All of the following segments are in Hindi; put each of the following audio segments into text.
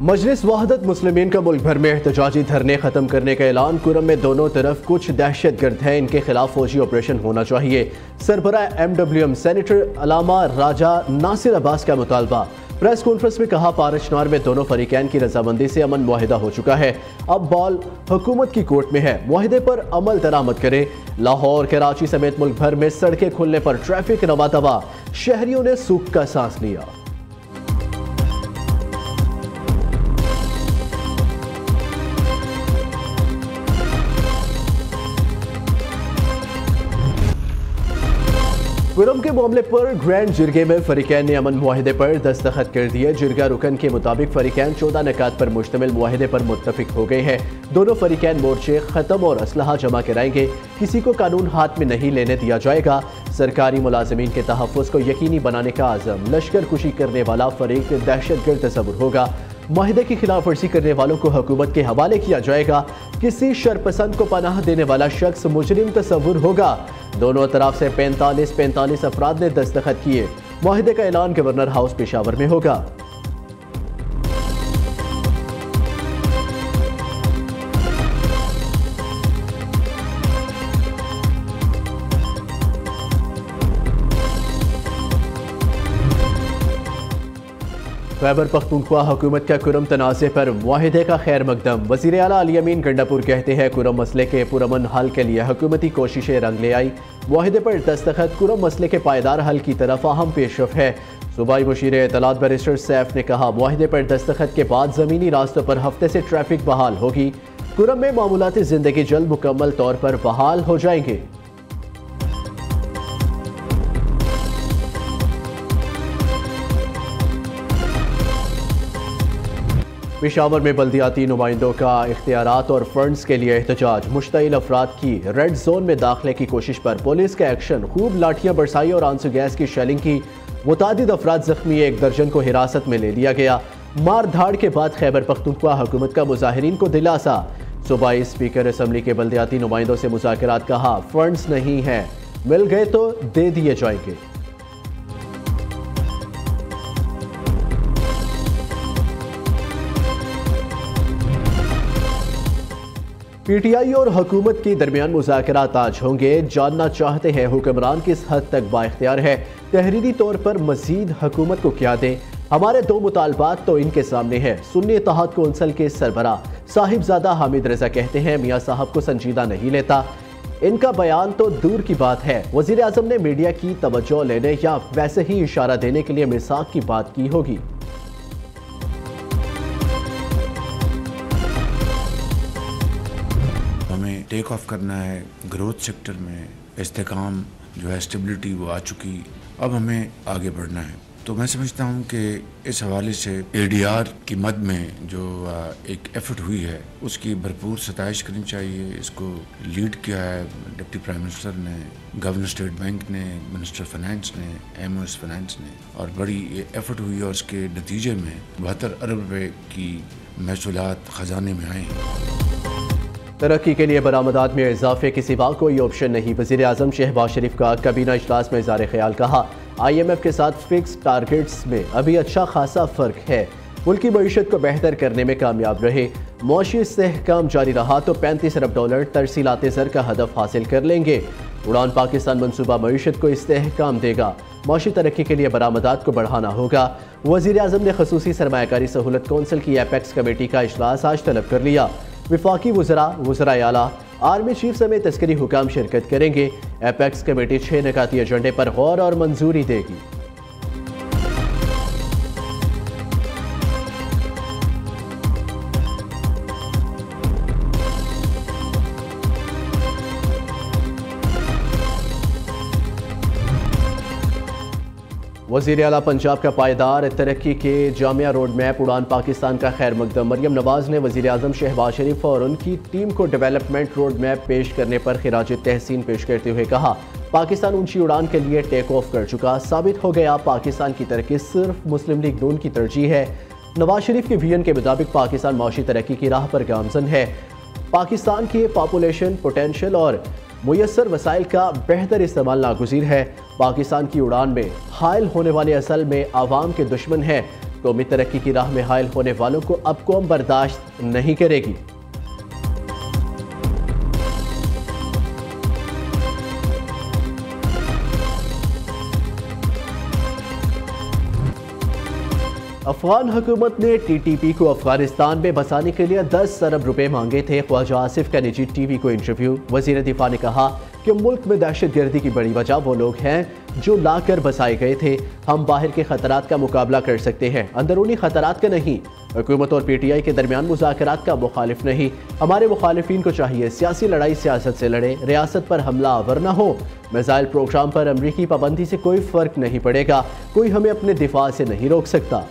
मजलिस वहदत मुस्लिमीन का मुल्क भर में एहतजाजी धरने खत्म करने का ऐलान। कुरम में दोनों तरफ कुछ दहशतगर्द हैं, इनके खिलाफ फौजी ऑपरेशन होना चाहिए। सरबरा MWM सेनेटर अलामा राजा नासिर अब्बास का मुतालबा। प्रेस कॉन्फ्रेंस में कहा, पारचनार में दोनों फरीकैन की रजामंदी से अमन मुआहिदा हो चुका है, अब बॉल हुकूमत की कोर्ट में है, मुआहिदे पर अमल दरामद करे। लाहौर, कराची समेत मुल्क भर में सड़कें खुलने पर ट्रैफिक रवा, शहरियों ने सुख का सांस लिया। कुरम के मामले पर ग्रैंड जिरगे में फरीकैन ने अमन मुआहिदे पर दस्तखत कर दिए। जिरगा रुकन के मुताबिक फरीकैन 14 निकात पर मुश्तमिल मुआहिदे पर मुत्तफिक हो गए हैं। दोनों फरीकैन मोर्चे खत्म और असलहा जमा कराएंगे, किसी को कानून हाथ में नहीं लेने दिया जाएगा। सरकारी मुलाजमीन के तहफ़्फ़ुज़ को यकीनी बनाने का आज़म। लश्कर कुशी करने वाला फरीक दहशतगर्द तस्वुर होगा। मुआहिदे की खिलाफ वर्जी करने वालों को हुकूमत के हवाले किया जाएगा। किसी शरपसंद को पनाह देने वाला शख्स मुजरिम तस्वुर होगा। दोनों तरफ से 45 अफराद ने दस्तखत किए। मुआहिदे का ऐलान गवर्नर हाउस पेशावर में होगा। खैबर पख्तूनख्वा हुकूमत का कुरम तनाज़े पर मुआहिदे का खैर मकदम। वज़ीर आला अली अमीन गंडापुर कहते हैं, कुरम मसले के पुरअमन हल के लिए हुकूमती कोशिशें रंग ले आई। मुआहिदे पर दस्तखत कुरम मसले के पायदार हल की तरफ अहम पेशरफ है। सूबाई मुशीर इत्तलात बैरिस्टर सैफ ने कहा, मुआहिदे पर दस्तखत के बाद ज़मीनी रास्तों पर हफ्ते से ट्रैफिक बहाल होगी। कुरम में मामूलाती ज़िंदगी जल्द मुकम्मल तौर पर बहाल हो जाएंगे। पेशावर में बल्दियाती नुमाइंदों का इख्तियारात और फंड्स के लिए एहतजाज। मुश्तइल अफराद की रेड जोन में दाखिले की कोशिश पर पुलिस का एक्शन। खूब लाठियां बरसाई और आंसू गैस की शेलिंग की। मुतादिद अफराद जख्मी, एक दर्जन को हिरासत में ले लिया गया। मार धाड़ के बाद खैबर पख्तूनख्वा हुकूमत का मुजाहिरीन को दिलासा। सूबाई स्पीकर असम्बली के बल्दियाती नुमाइंदों से मुज़ाकरात। कहा, फंड्स नहीं है, मिल गए तो दे दिए जाएंगे। PTI और हुकूमत के दरमियान मुज़ाकरात आज होंगे। जानना चाहते हैं हुक्मरान किस हद तक बाइख्तियार है, तहरीरी तौर पर मजीद हुकूमत को क्या दें। हमारे दो मुतालबात तो इनके सामने है। सुन्नी इत्तेहाद कौंसिल के सरबरा साहिबजादा हामिद रजा कहते हैं, मियाँ साहब को संजीदा नहीं लेता, इनका बयान तो दूर की बात है। वज़ीर आज़म ने मीडिया की तवज्जो लेने या वैसे ही इशारा देने के लिए मिसाक की बात की होगी। टेक ऑफ करना है, ग्रोथ सेक्टर में इस्तेकाम जो है, स्टेबिलिटी वो आ चुकी, अब हमें आगे बढ़ना है। तो मैं समझता हूँ कि इस हवाले से ADR की मद में जो एक एफर्ट हुई है उसकी भरपूर सताइश करनी चाहिए। इसको लीड किया है डिप्टी प्राइम मिनिस्टर ने, गवर्नर स्टेट बैंक ने, मिनिस्टर फाइनेंस ने, MOS फाइनेंस ने, और बड़ी एफर्ट हुई और उसके नतीजे में 72 अरब रुपये की महसूलात खजाने में आए हैं। तरक्की के लिए बरामदात में इजाफे के सिवा कोई ऑप्शन नहीं। वज़ीर आज़म शहबाज शरीफ का काबीना इजलास में इज़हार ख्याल। कहा, IMF के साथ फिक्स टारगेट्स में अभी अच्छा खासा फ़र्क है। मुल्क की मईशत को बेहतर करने में कामयाब रहे, मौशी इस्तेहकाम जारी रहा तो $35 अरब तरसीलाते ज़र का हदफ हासिल कर लेंगे। उड़ान पाकिस्तान मनसूबा मईशत को इस्तेहकाम देगा। मौशी तरक्की के लिए बरामदात को बढ़ाना होगा। वज़ीर आज़म ने खसूसी सरमायाकारी सहूलत कौंसिल की एपेक्स कमेटी का इजलास आज तलब कर लिया। विफाकी वज़राए आला, आर्मी चीफ समेत तस्करी हुकाम शिरकत करेंगे। एपेक्स कमेटी 6 निकाती एजेंडे पर गौर और मंजूरी देगी। वज़ीर आला पंजाब का पायदार तरक्की के जामिया रोड मैप उड़ान पाकिस्तान का खैर मकदम। मरियम नवाज ने वज़ीर आज़म शहबाज शरीफ और उनकी टीम को डेवलपमेंट रोड मैप पेश करने पर खिराज तहसीन पेश करते हुए कहा, पाकिस्तान ऊंची उड़ान के लिए टेक ऑफ कर चुका। साबित हो गया पाकिस्तान की तरक्की सिर्फ मुस्लिम लीग नून की तरजीह है। नवाज शरीफ के विजन के मुताबिक पाकिस्तान माशी तरक्की की राह पर गामजन है। पाकिस्तान की पॉपुलेशन, पोटेंशियल और मुयस्सर वसाइल का बेहतर इस्तेमाल नागुज़ीर है। पाकिस्तान की उड़ान में हायल होने वाले असल में आवाम के दुश्मन हैं। कौमी तरक्की की राह में हायल होने वालों को अब कौम बर्दाश्त नहीं करेगी। अफगान हुकूमत ने TTP को अफगानिस्तान में बसाने के लिए 10 अरब रुपए मांगे थे। ख्वाजा आसिफ का निजी TV को इंटरव्यू। वजीर दिफा ने कहा कि मुल्क में दहशतगर्दी की बड़ी वजह वो लोग हैं जो लाकर बसाए गए थे। हम बाहर के खतरात का मुकाबला कर सकते हैं, अंदरूनी खतरात का नहीं। हुकूमत और PTI के दरमियान मुज़ाकरात का मुखालिफ नहीं। हमारे मुखालिफिन को चाहिए सियासी लड़ाई सियासत से लड़े, रियासत पर हमला आवर न हो। मिसाइल प्रोग्राम पर अमरीकी पाबंदी से कोई फ़र्क नहीं पड़ेगा। कोई हमें अपने दिफा से नहीं रोक सकता।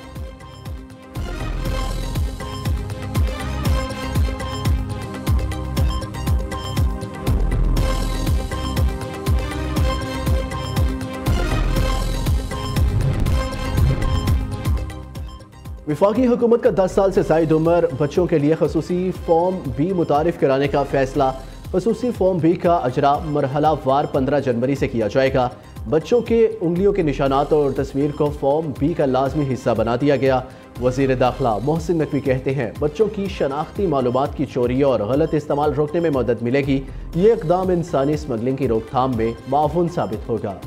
वफाकी हुकूमत का 10 साल से ज़ायद उम्र बच्चों के लिए खसूसी फॉर्म B मुतारिफ कराने का फैसला। खसूसी फॉर्म B का अजरा मरहला वार 15 जनवरी से किया जाएगा। बच्चों के उंगलियों के निशानात और तस्वीर को फॉर्म B का लाजमी हिस्सा बना दिया गया। वज़ीर दाखिला मोहसिन नकवी कहते हैं बच्चों की शनाख्ती मालूमात की चोरी और गलत इस्तेमाल रोकने में मदद मिलेगी। ये इक़दाम इंसानी स्मगलिंग की रोकथाम में माऊन साबित होगा।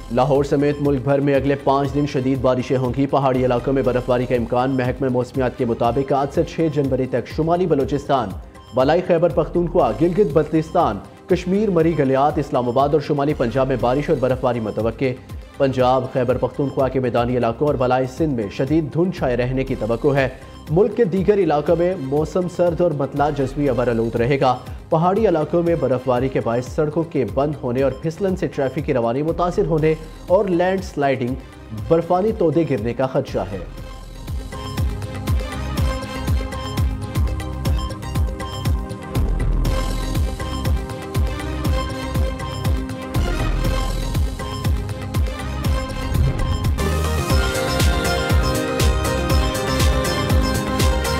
लाहौर समेत मुल्क भर में अगले 5 दिन शदीद बारिशें होंगी। पहाड़ी इलाकों में बर्फबारी का इम्कान। महकमा मौसमियात के मुताबिक आज से 6 जनवरी तक शुमाली बलूचिस्तान, बलाई खैबर पख्तूनख्वा, गिलगित बल्तिस्तान, कश्मीर, मरी गलियात, इस्लामाबाद और शुमाली पंजाब में बारिश और बर्फबारी मुतवक्के। पंजाब, खैबर पख्तूनख्वा के मैदानी इलाकों और बलाई सिंध में शदीद धुंध छाए रहने की तवक्को है। मुल्क के दीगर इलाकों में मौसम सर्द और मतला जज़वी अबरआलूद रहेगा। पहाड़ी इलाकों में बर्फबारी के बायस सड़कों के बंद होने और फिसलन से ट्रैफिक की रवानी मुतासिर होने और लैंड स्लाइडिंग, बर्फानी तोदे गिरने का खदशा है।